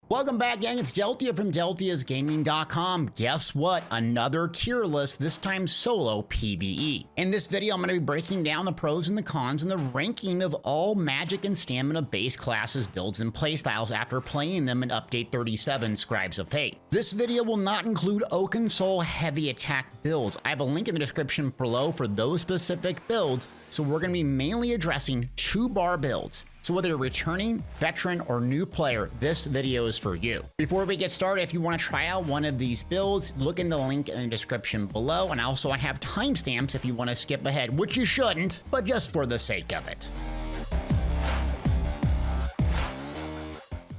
Welcome back, gang. It's Deltia from Deltiasgaming.com. Guess what? Another tier list, this time solo PvE. In this video, I'm going to be breaking down the pros and the cons and the ranking of all magic and stamina-based classes, builds, and playstyles after playing them in Update 37 Scribes of Fate. This video will not include Oaken Soul heavy attack builds. I have a link in the description below for those specific builds, so we're going to be mainly addressing 2-bar builds. So whether you're returning, veteran, or new player, this video is for you. Before we get started, if you want to try out one of these builds, look in the link in the description below. And also I have timestamps if you want to skip ahead, which you shouldn't, but just for the sake of it.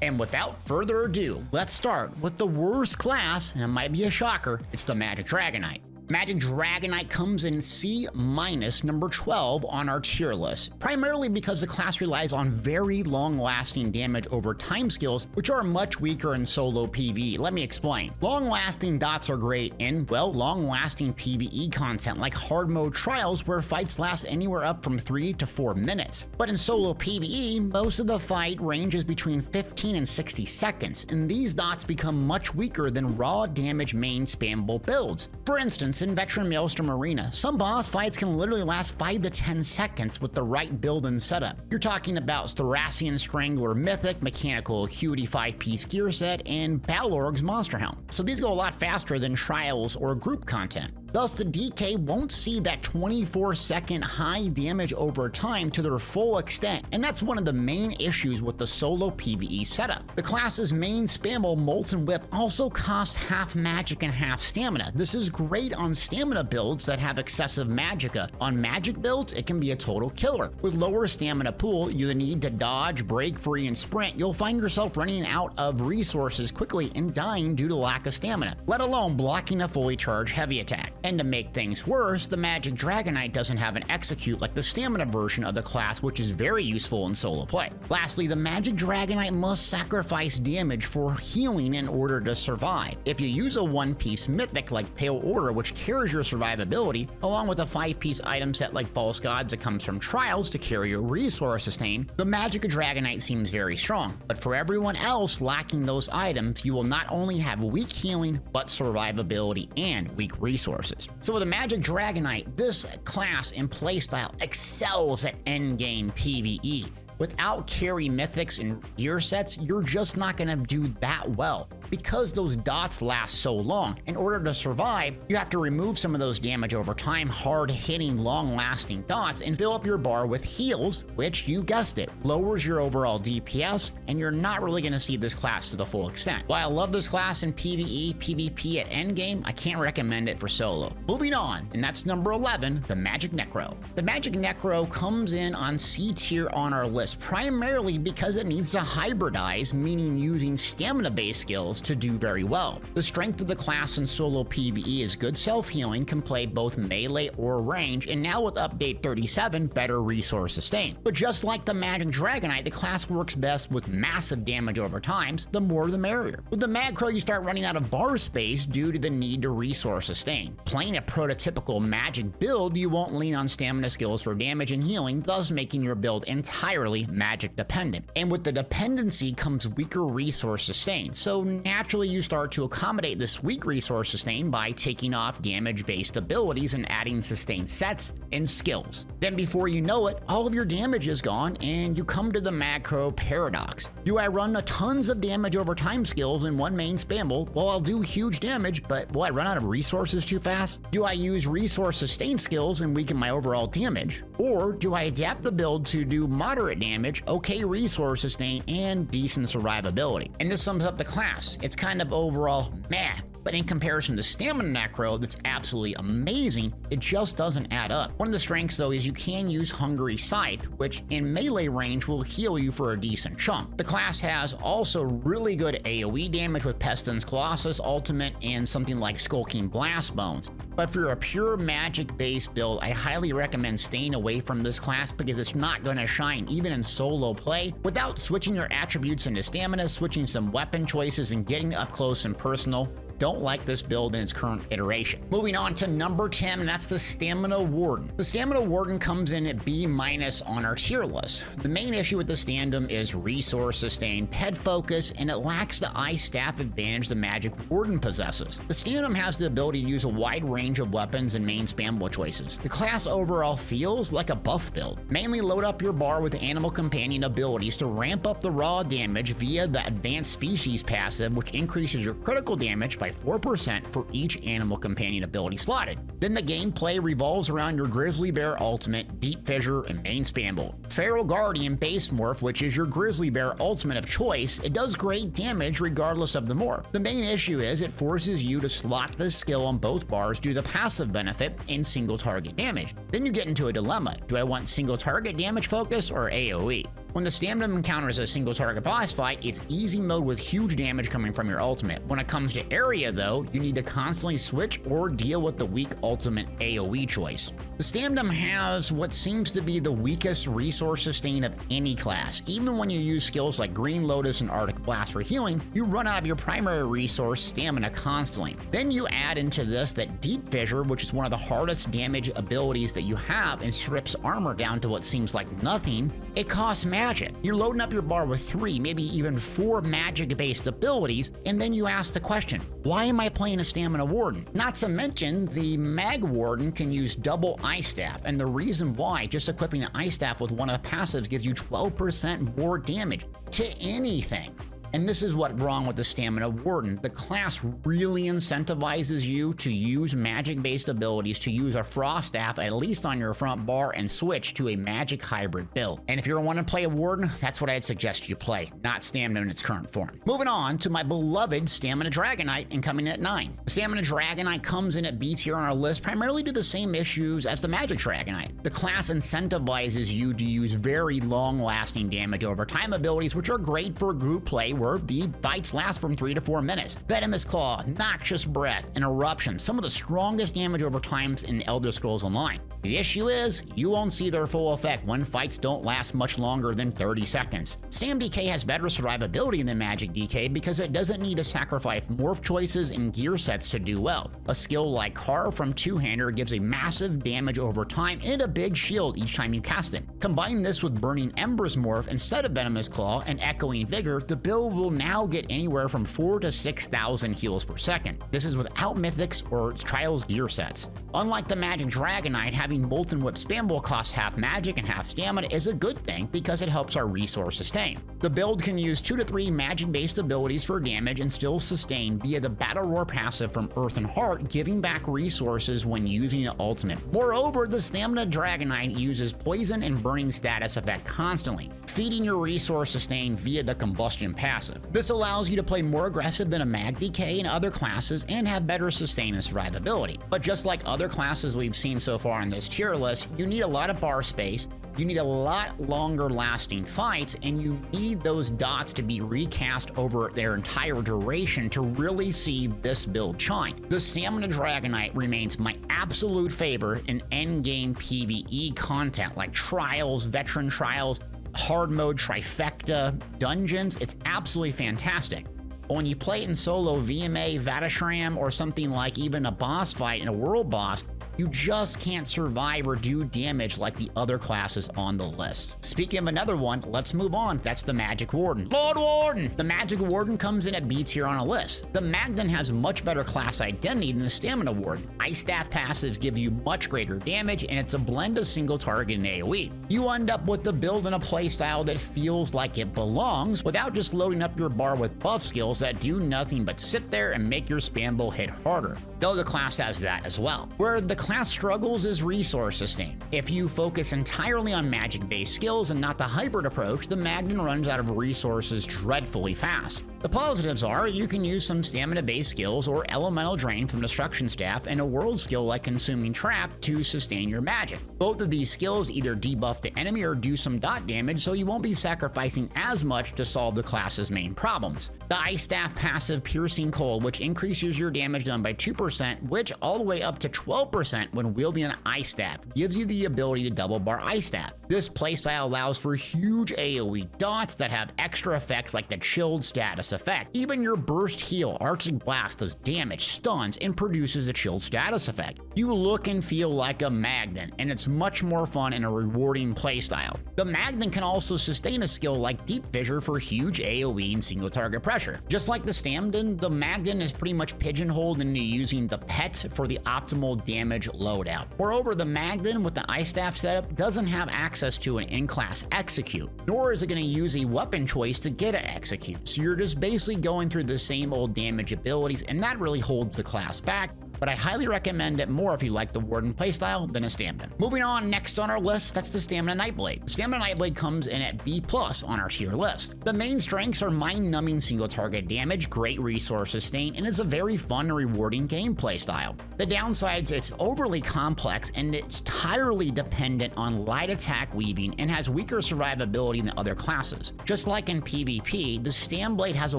And without further ado, let's start with the worst class, and it might be a shocker, it's the Magic Dragonknight. Magic Dragonknight comes in C-, number 12 on our tier list, primarily because the class relies on very long-lasting damage over time skills, which are much weaker in solo PvE. Let me explain. Long-lasting dots are great in, well, long-lasting PvE content like hard mode trials where fights last anywhere up from 3 to 4 minutes. But in solo PvE, most of the fight ranges between 15 and 60 seconds, and these dots become much weaker than raw damage main spammable builds. For instance, in Veteran Maelstrom Arena, some boss fights can literally last 5 to 10 seconds with the right build and setup. You're talking about Thracian Strangler Mythic, Mechanical Acuity 5-piece gear set, and Balorg's Monster Helm. So these go a lot faster than trials or group content. Thus, the DK won't see that 24-second high damage over time to their full extent, and that's one of the main issues with the solo PvE setup. The class's main spammable Molten Whip also costs half magic and half stamina. This is great on stamina builds that have excessive magicka. On magic builds, it can be a total killer. With lower stamina pool, you need to dodge, break free, and sprint. You'll find yourself running out of resources quickly and dying due to lack of stamina, let alone blocking a fully charged heavy attack. And to make things worse, the Magic Dragonknight doesn't have an execute like the stamina version of the class, which is very useful in solo play. Lastly, the Magic Dragonknight must sacrifice damage for healing in order to survive. If you use a 1-piece mythic like Pale Order, which carries your survivability, along with a 5-piece item set like False Gods that comes from trials to carry your resource sustain, the Magic Dragonknight seems very strong. But for everyone else lacking those items, you will not only have weak healing, but survivability and weak resources. So with the Magic Dragonknight, this class and playstyle excels at endgame PvE. Without carry mythics and gear sets, you're just not going to do that well. Because those dots last so long, in order to survive, you have to remove some of those damage over time, hard-hitting, long-lasting dots, and fill up your bar with heals, which, you guessed it, lowers your overall DPS, and you're not really going to see this class to the full extent. While I love this class in PvE, PvP at endgame, I can't recommend it for solo. Moving on, and that's number 11, the Magic Necro. The Magic Necro comes in on C tier on our list, primarily because it needs to hybridize, meaning using stamina-based skills to do very well. The strength of the class in solo PvE is good self-healing, can play both melee or range, and now with Update 37, better resource sustain. But just like the Magic Dragonknight, the class works best with massive damage over time, the more the merrier. With the Magcro, you start running out of bar space due to the need to resource sustain. Playing a prototypical magic build, you won't lean on stamina skills for damage and healing, thus making your build entirely magic dependent. And with the dependency comes weaker resource sustain, so naturally you start to accommodate this weak resource sustain by taking off damage-based abilities and adding sustain sets and skills. Then before you know it, all of your damage is gone and you come to the Magcro paradox. Do I run a tons of damage over time skills in one main spammable? Well, I'll do huge damage, but will I run out of resources too fast? Do I use resource sustain skills and weaken my overall damage? Or do I adapt the build to do moderate damage, okay resource sustain, and decent survivability? And this sums up the class. It's kind of overall meh, but in comparison to Stamina Necro, that's absolutely amazing, it just doesn't add up. One of the strengths though is you can use Hungry Scythe, which in melee range will heal you for a decent chunk. The class has also really good AoE damage with Pestilence Colossus Ultimate and something like Skulking Blast Bones. But for a pure magic-based build, I highly recommend staying away from this class because it's not going to shine even in solo play without switching your attributes into stamina, switching some weapon choices, and getting up close and personal. don't like this build in its current iteration. Moving on to number 10, and that's the Stamina Warden. The Stamina Warden comes in at B- on our tier list. The main issue with the Stamden is resource sustain, ped focus, and it lacks the ice staff advantage the Magic Warden possesses. The Stamden has the ability to use a wide range of weapons and main spammable choices. The class overall feels like a buff build. Mainly load up your bar with animal companion abilities to ramp up the raw damage via the advanced species passive, which increases your critical damage by 4% for each animal companion ability slotted. Then the gameplay revolves around your Grizzly Bear ultimate, Deep Fissure, and main spamble. Feral Guardian base morph, which is your Grizzly Bear ultimate of choice, it does great damage regardless of the morph. The main issue is it forces you to slot this skill on both bars due to the passive benefit and single target damage. Then you get into a dilemma. Do I want single target damage focus or AoE? When the Stamden encounters a single target boss fight, it's easy mode with huge damage coming from your ultimate. When it comes to area though, you need to constantly switch or deal with the weak ultimate AoE choice. The Stamden has what seems to be the weakest resource sustain of any class. Even when you use skills like Green Lotus and Arctic Blast for healing, you run out of your primary resource, stamina, constantly. Then you add into this that Deep Fissure, which is one of the hardest damage abilities that you have and strips armor down to what seems like nothing. It costs magic. You're loading up your bar with 3, maybe even 4 magic-based abilities, and then you ask the question, why am I playing a Stamina Warden? Not to mention, the Mag Warden can use double Ice Staff, and the reason why, just equipping an Ice Staff with one of the passives gives you 12% more damage to anything. And this is what's wrong with the Stamina Warden. The class really incentivizes you to use magic-based abilities, to use a Frost Staff at least on your front bar and switch to a magic hybrid build. And if you want to play a Warden, that's what I'd suggest you play, not Stamina in its current form. Moving on to my beloved Stamina Dragonknight and coming in at 9. The Stamina Dragonknight comes in at B tier on our list primarily due to the same issues as the Magic Dragonknight. The class incentivizes you to use very long-lasting damage over time abilities, which are great for group play where the bites last from 3 to 4 minutes. Venomous Claw, Noxious Breath, and Eruption, some of the strongest damage over times in Elder Scrolls Online. The issue is, you won't see their full effect when fights don't last much longer than 30 seconds. StamDK has better survivability than MagDK because it doesn't need to sacrifice morph choices and gear sets to do well. A skill like Carve from Two-Hander gives a massive damage over time and a big shield each time you cast it. Combine this with Burning Embers morph instead of Venomous Claw and Echoing Vigor, the build will now get anywhere from 4,000 to 6,000 heals per second. This is without mythics or trials gear sets. Unlike the Magic Dragonknight, having Molten Whip spammable costs half magic and half stamina is a good thing because it helps our resource sustain. The build can use 2 to 3 magic-based abilities for damage and still sustain via the Battle Roar passive from Earth and Heart, giving back resources when using an ultimate. Moreover, the Stamina Dragonknight uses poison and burning status effect constantly, feeding your resource sustain via the combustion passive. This allows you to play more aggressive than a MagDK and other classes and have better sustain and survivability. But just like other classes we've seen so far in this tier list, you need a lot of bar space, you need a lot longer lasting fights, and you need those dots to be recast over their entire duration to really see this build shine. The Stamina Dragonknight remains my absolute favorite in endgame PvE content like trials, veteran trials, hard mode trifecta, dungeons. It's absolutely fantastic. But when you play it in solo VMA, Vatashram, or something like even a boss fight and a world boss, you just can't survive or do damage like the other classes on the list. Speaking of another one, let's move on. That's the Magic Warden. Lord Warden! The Magic Warden comes in at B tier on a list. The Magden has much better class identity than the Stamina Warden. Ice Staff passives give you much greater damage, and it's a blend of single target and AoE. You end up with the build and a playstyle that feels like it belongs without just loading up your bar with buff skills that do nothing but sit there and make your spambo hit harder. Though the class has that as well. Where the class struggles is resource sustain. If you focus entirely on magic-based skills and not the hybrid approach, the Magden runs out of resources dreadfully fast. The positives are you can use some stamina-based skills or elemental drain from Destruction Staff and a world skill like Consuming Trap to sustain your magic. Both of these skills either debuff the enemy or do some dot damage, so you won't be sacrificing as much to solve the class's main problems. The Ice Staff passive Piercing Cold, which increases your damage done by 2%, which all the way up to 12% when wielding an Ice Staff, gives you the ability to double bar Ice Staff. This playstyle allows for huge AoE dots that have extra effects like the Chilled status status effect. Even your burst heal, Arctic Blast, does damage, stuns, and produces a chill status effect. You look and feel like a Magden, and it's much more fun and a rewarding playstyle. The Magden can also sustain a skill like Deep Fissure for huge AoE and single target pressure. Just like the Stamden, the Magden is pretty much pigeonholed into using the pet for the optimal damage loadout. Moreover, the Magden with the Ice Staff setup doesn't have access to an in-class execute, nor is it going to use a weapon choice to get an execute, so you're just basically going through the same old damage abilities, and that really holds the class back. But I highly recommend it more if you like the Warden playstyle than a Stamden. Moving on, next on our list, that's the Stamina Nightblade. The Stamina Nightblade comes in at B+ on our tier list. The main strengths are mind-numbing single target damage, great resource sustain, and is a very fun and rewarding gameplay style. The downsides, it's overly complex and it's entirely dependent on light attack weaving and has weaker survivability than other classes. Just like in PvP, the Stamblade has a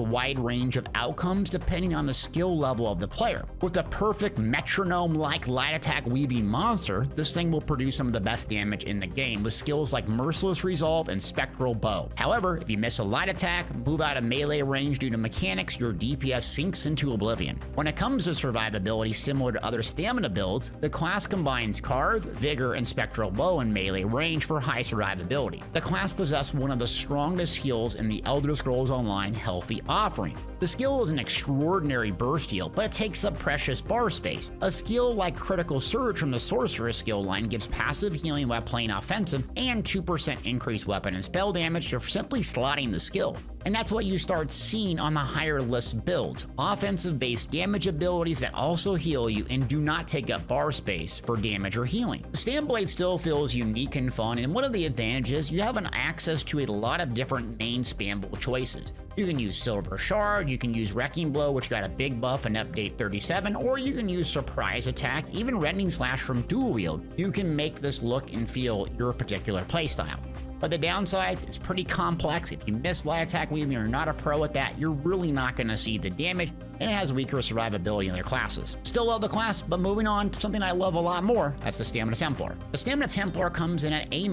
wide range of outcomes depending on the skill level of the player. With the perfect metronome-like light attack weaving monster, this thing will produce some of the best damage in the game with skills like Merciless Resolve and Spectral Bow. However, if you miss a light attack, move out of melee range due to mechanics, your DPS sinks into oblivion. When it comes to survivability similar to other stamina builds, the class combines Carve, Vigor, and Spectral Bow in melee range for high survivability. The class possesses one of the strongest heals in the Elder Scrolls Online Healthy offering. The skill is an extraordinary burst heal, but it takes up precious bar space. A skill like Critical Surge from the Sorcerer skill line gives passive healing while playing offensive and 2% increased weapon and spell damage for simply slotting the skill. And that's what you start seeing on the higher list builds. Offensive-based damage abilities that also heal you and do not take up bar space for damage or healing. The Stamblade still feels unique and fun, and one of the advantages, you have an access to a lot of different main spammable choices. You can use Silver Shard, you can use Wrecking Blow, which got a big buff in Update 37, or you can use Surprise Attack, even Rending Slash from Dual Wield. You can make this look and feel your particular playstyle. But the downside, it's pretty complex. If you miss light attack weaving or you're not a pro at that, you're really not going to see the damage, and it has weaker survivability in their classes. Still love the class, but moving on to something I love a lot more, that's the Stamina Templar. The Stamina Templar comes in at A-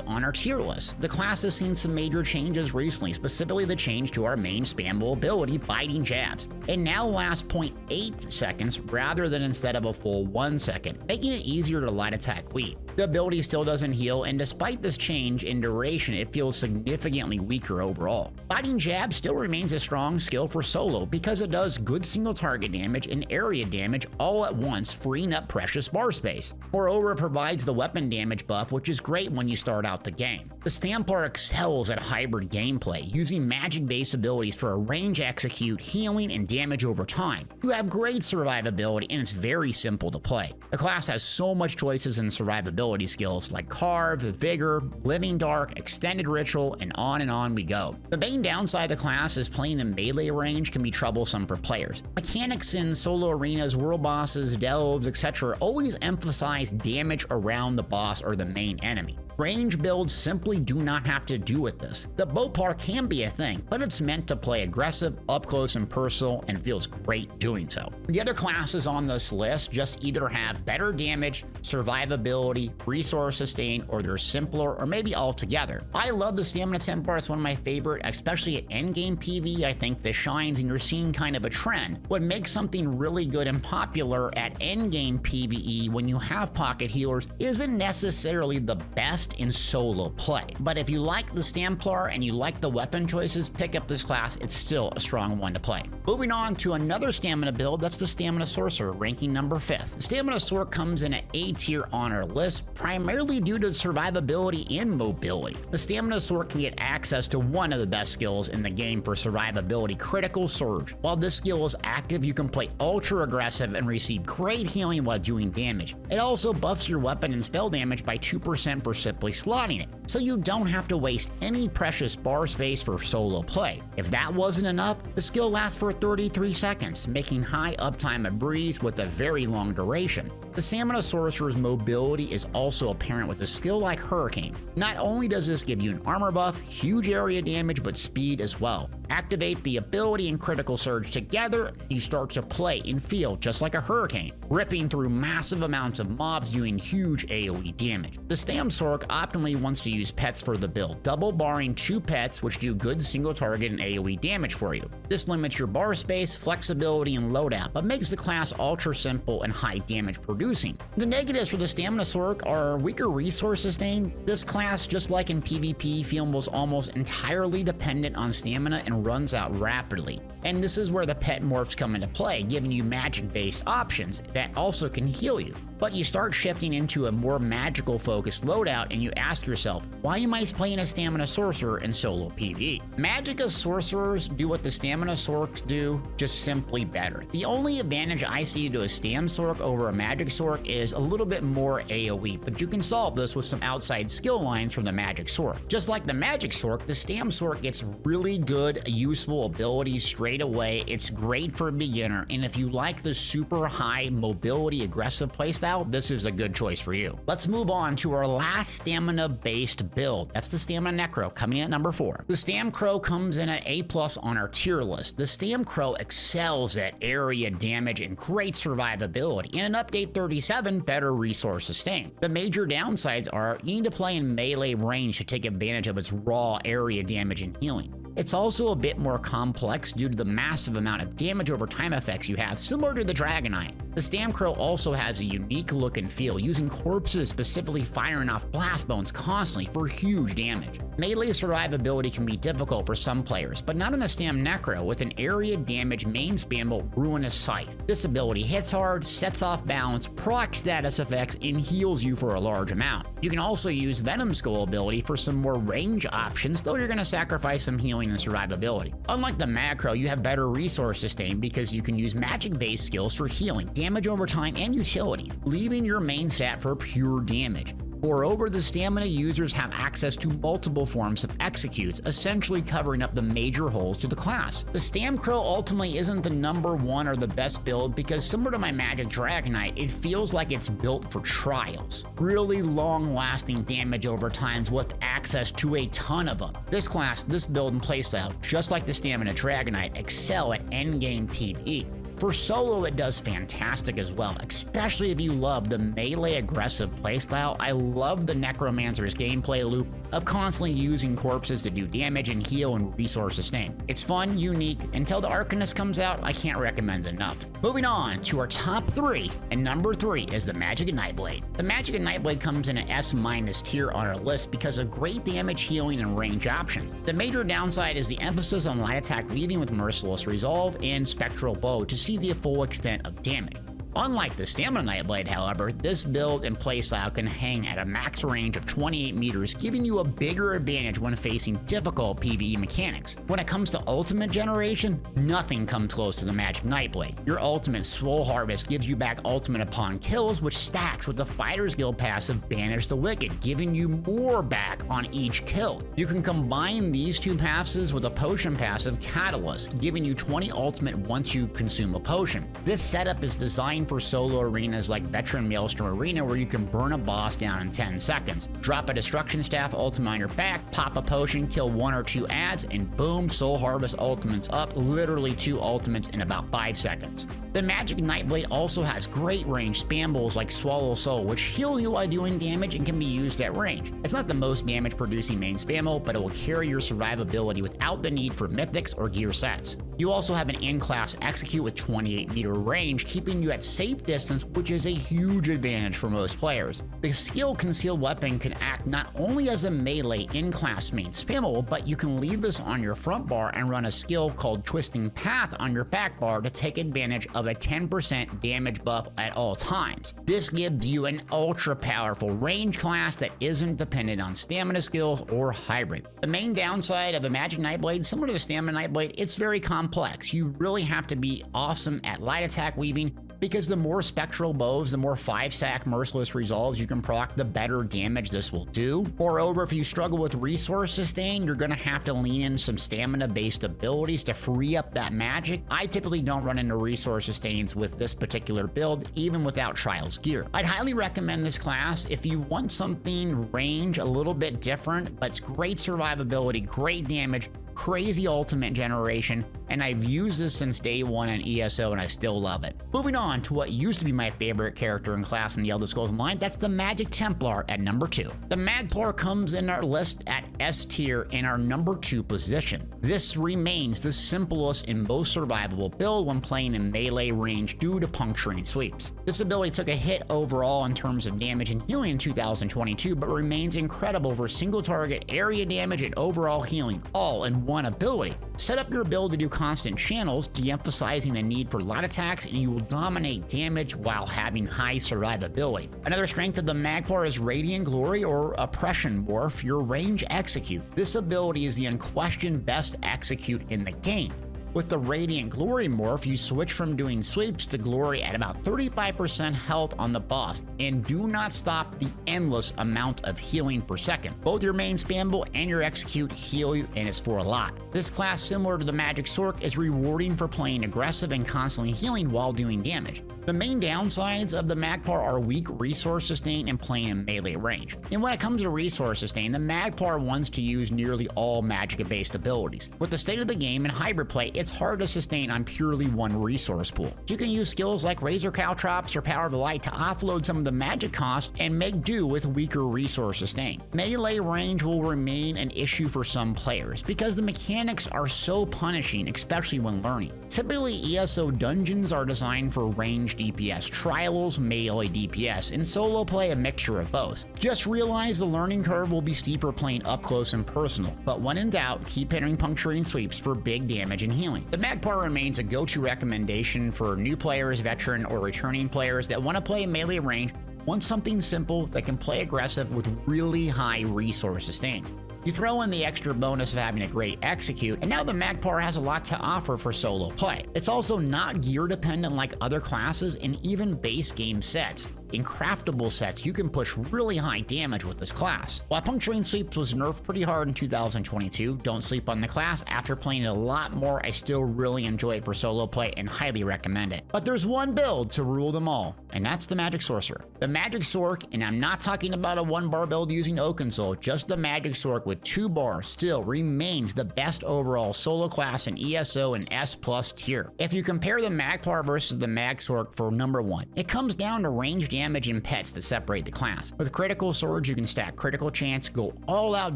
on our tier list. The class has seen some major changes recently, specifically the change to our main spammable ability, Biting Jabs. It now lasts 0.8 seconds rather than instead of a full 1 second, making it easier to light attack weave. The ability still doesn't heal, and despite this change in duration, it feels significantly weaker overall. Biting Jab still remains a strong skill for solo because it does good single target damage and area damage all at once, freeing up precious bar space. Moreover, it provides the weapon damage buff, which is great when you start out the game. The Stamplar excels at hybrid gameplay, using magic-based abilities for a range execute, healing, and damage over time. You have great survivability, and it's very simple to play. The class has so much choices in survivability skills like Carve, Vigor, Living Dark, Extended Ritual, and on we go. The main downside of the class is playing in melee range can be troublesome for players. Mechanics in solo arenas, world bosses, delves, etc. always emphasize damage around the boss or the main enemy. Range builds simply do not have to do with this. The Magplar can be a thing, but it's meant to play aggressive, up close and personal, and feels great doing so. The other classes on this list just either have better damage, survivability, resource sustain, or they're simpler, or maybe all together. I love the Stamina Templar, it's one of my favorite, especially at endgame PvE. I think this shines and you're seeing kind of a trend. What makes something really good and popular at endgame PvE when you have pocket healers isn't necessarily the best in solo play. But if you like the Stamplar and you like the weapon choices, pick up this class, it's still a strong one to play. Moving on to another stamina build, that's the Stamina Sorcerer, ranking number 5th. The Stamina Sorc comes in at A tier on our list, primarily due to survivability and mobility. The Stamina Sorc can get access to one of the best skills in the game for survivability, Critical Surge. While this skill is active, you can play ultra aggressive and receive great healing while doing damage. It also buffs your weapon and spell damage by 2% for simply slotting it, so you don't have to waste any precious bar space for solo play. If that wasn't enough, the skill lasts for 33 seconds, making high uptime a breeze with a very long duration. The Stamina Sorcerer's mobility is also apparent with a skill like Hurricane. Not only does this give you an armor buff, huge area damage, but speed as well. Activate the ability and Critical Surge together, you start to play and feel just like a hurricane, ripping through massive amounts of mobs doing huge AoE damage. The Stamsorc optimally wants to use pets for the build, double barring 2 pets which do good single target and AoE damage for you. This limits your bar space, flexibility, and loadout, but makes the class ultra simple and high damage producing. The negatives for the Stamsorc are weaker resource sustain. This class, just like in PvP, feels almost entirely dependent on stamina and runs out rapidly. And this is where the pet morphs come into play, giving you magic-based options that also can heal you. But you start shifting into a more magical focused loadout and you ask yourself, why am I playing a stamina sorcerer in solo PvE? Magicka sorcerers do what the stamina sorcs do, just simply better. The only advantage I see to a Stamsorc over a Magsorc is a little bit more AoE, but you can solve this with some outside skill lines from the Magsorc. Just like the Magsorc, the Stamsorc gets really good, useful abilities straight away. It's great for a beginner, and if you like the super high mobility aggressive playstyle, this is a good choice for you. Let's move on to our last stamina-based build. That's the Stamina Necro, coming in at number 4. The Stamcro comes in at A+ on our tier list. The Stamcro excels at area damage and great survivability. In an update 37, better resource sustain. The major downsides are you need to play in melee range to take advantage of its raw area damage and healing. It's also a bit more complex due to the massive amount of damage over time effects you have, similar to the dragonknight. The Stamcro also has a unique look and feel, using corpses specifically firing off blast bones constantly for huge damage. Melee survivability can be difficult for some players, but not in a Stam Necro with an area damage main spammable Ruinous Scythe. This ability hits hard, sets off balance, procs status effects, and heals you for a large amount. You can also use Venom Skull ability for some more range options, though you're going to sacrifice some healing and survivability. Unlike the Magcro, you have better resource sustain because you can use magic-based skills for healing, damage over time, and utility, leaving your main stat for pure damage. Moreover, the stamina users have access to multiple forms of executes, essentially covering up the major holes to the class. The Stamcro ultimately isn't the number 1 or the best build because, similar to my Magic dragonknight, it feels like it's built for trials. Really long-lasting damage over time with access to a ton of them. This class, this build and playstyle, just like the Stamina dragonknight, excel at endgame PvE. For solo, it does fantastic as well, especially if you love the melee aggressive playstyle. I love the necromancer's gameplay loop of constantly using corpses to do damage and heal and resource sustain. It's fun, unique. Until the Arcanist comes out, I can't recommend it enough. Moving on to our top 3, and number 3 is the Magicka Nightblade. The Magicka Nightblade comes in an S- tier on our list because of great damage, healing, and range options. The major downside is the emphasis on light attack weaving with Merciless Resolve and Spectral Bow to see the full extent of damage. Unlike the Stamina Nightblade, however, this build and playstyle can hang at a max range of 28 meters, giving you a bigger advantage when facing difficult PvE mechanics. When it comes to ultimate generation, nothing comes close to the Magic Nightblade. Your ultimate Soul Harvest gives you back ultimate upon kills, which stacks with the Fighter's Guild passive Banish the Wicked, giving you more back on each kill. You can combine these 2 passives with a potion passive Catalyst, giving you 20 ultimate once you consume a potion. This setup is designed for solo arenas like Veteran Maelstrom Arena, where you can burn a boss down in 10 seconds. Drop a Destruction Staff ultimate on your back, pop a potion, kill 1 or 2 adds, and boom, Soul Harvest ultimates up, literally 2 ultimates in about 5 seconds. The Magic Nightblade also has great range spambles like Swallow Soul, which heal you while doing damage and can be used at range. It's not the most damage producing main spammable, but it will carry your survivability without the need for mythics or gear sets. You also have an in-class execute with 28 meter range, keeping you at safe distance, which is a huge advantage for most players. The skill Concealed Weapon can act not only as a melee in-class main spammable, but you can leave this on your front bar and run a skill called Twisting Path on your back bar to take advantage of a 10% damage buff at all times. This gives you an ultra powerful range class that isn't dependent on stamina skills or hybrid. The main downside of the Magic Nightblade, similar to the Stamina Nightblade, it's very complex. You really have to be awesome at light attack weaving, because the more spectral bows, the more 5-sack merciless resolves you can proc, the better damage this will do. Moreover, if you struggle with resource sustain, you're going to have to lean in some stamina-based abilities to free up that magic. I typically don't run into resource sustains with this particular build, even without Trials gear. I'd highly recommend this class if you want something range a little bit different, but it's great survivability, great damage, crazy ultimate generation, and I've used this since day one in ESO and I still love it. Moving on to what used to be my favorite character and class in the Elder Scrolls Online, that's the Magic Templar at number 2. The Magplar comes in our list at S tier in our number 2 position. This remains the simplest and most survivable build when playing in melee range due to puncturing sweeps. This ability took a hit overall in terms of damage and healing in 2022, but remains incredible for single target area damage and overall healing, all in one ability. Set up your build to do constant channels, de-emphasizing the need for light attacks, and you will dominate damage while having high survivability. Another strength of the Magplar is Radiant Glory or Oppression Morph, your range execute. This ability is the unquestioned best execute in the game. With the Radiant Glory morph, you switch from doing sweeps to glory at about 35% health on the boss, and do not stop the endless amount of healing per second. Both your main spammable and your execute heal you, and it's for a lot. This class, similar to the Magsorc, is rewarding for playing aggressive and constantly healing while doing damage. The main downsides of the Magplar are weak resource sustain and playing in melee range. And when it comes to resource sustain, the Magplar wants to use nearly all Magicka-based abilities. With the state of the game and hybrid play, it's hard to sustain on purely one resource pool. You can use skills like Razor Caltrops or Power of the Light to offload some of the magic cost and make do with weaker resource sustain. Melee range will remain an issue for some players because the mechanics are so punishing, especially when learning. Typically, ESO dungeons are designed for range DPS, trials melee DPS, and solo play a mixture of both. Just realize the learning curve will be steeper playing up close and personal, but when in doubt, keep hitting puncturing sweeps for big damage and healing. The Magplar remains a go-to recommendation for new players, veteran, or returning players that want to play melee range, want something simple that can play aggressive with really high resource sustain. You throw in the extra bonus of having a great execute, and now the Magplar has a lot to offer for solo play. It's also not gear dependent like other classes, and even base game sets. In craftable sets, you can push really high damage with this class. While puncturing sweeps was nerfed pretty hard in 2022, don't sleep on the class. After playing it a lot more, I still really enjoy it for solo play and highly recommend it. But there's one build to rule them all, and that's the Magic Sorcerer. The Magsorc, and I'm not talking about a 1-bar build using Oakensoul, just the Magsorc with 2 bars still remains the best overall solo class in ESO and S+ tier. If you compare the Magplar versus the Magsorc for number 1, it comes down to range damage and pets that separate the class. With critical swords, you can stack critical chance, go all out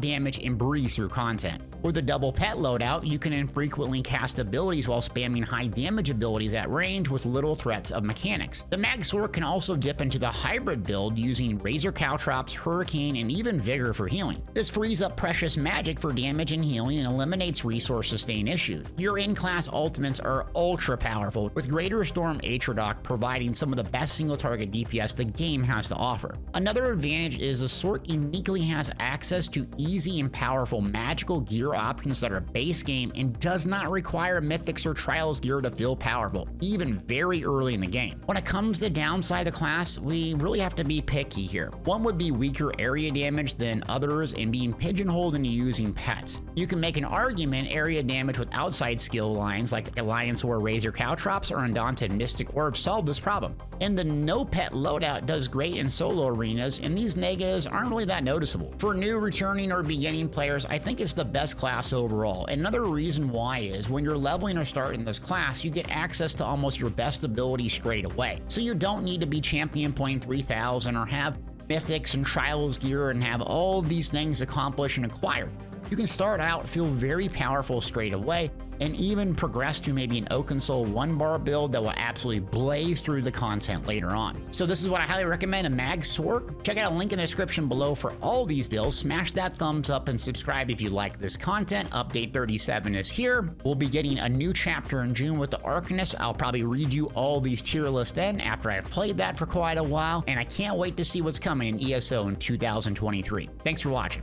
damage, and breeze through content. With a double pet loadout, you can infrequently cast abilities while spamming high damage abilities at range with little threats of mechanics. The Magsorc can also dip into the hybrid build using Razor Caltrops, Hurricane, and even Vigor for healing. This frees up precious magic for damage and healing and eliminates resource sustain issues. Your in-class ultimates are ultra powerful, with Greater Storm Atrodoc providing some of the best single target DPS the game has to offer. Another advantage is the Sorc uniquely has access to easy and powerful magical gear options that are base game and does not require mythics or trials gear to feel powerful, even very early in the game. When it comes to downside of the class, we really have to be picky here. One would be weaker area damage than others and being pigeonholed into using pets. You can make an argument area damage with outside skill lines like Alliance or Razor Caltrops or Undaunted Mystic Orb solve this problem. And the no pet loadout does great in solo arenas, and these negatives aren't really that noticeable. For new, returning, or beginning players, I think it's the best class overall. And another reason why is when you're leveling or starting this class, you get access to almost your best ability straight away. So you don't need to be champion point 3000 or have mythics and trials gear and have all of these things accomplish and acquire. You can start out, feel very powerful straight away, and even progress to maybe an Oakensoul 1-bar build that will absolutely blaze through the content later on. So this is what I highly recommend, a Magsorc. Check out a link in the description below for all these builds. Smash that thumbs up and subscribe if you like this content. Update 37 is here. We'll be getting a new chapter in June with the Arcanist. I'll probably read you all these tier lists then after I've played that for quite a while, and I can't wait to see what's coming in ESO in 2023. Thanks for watching.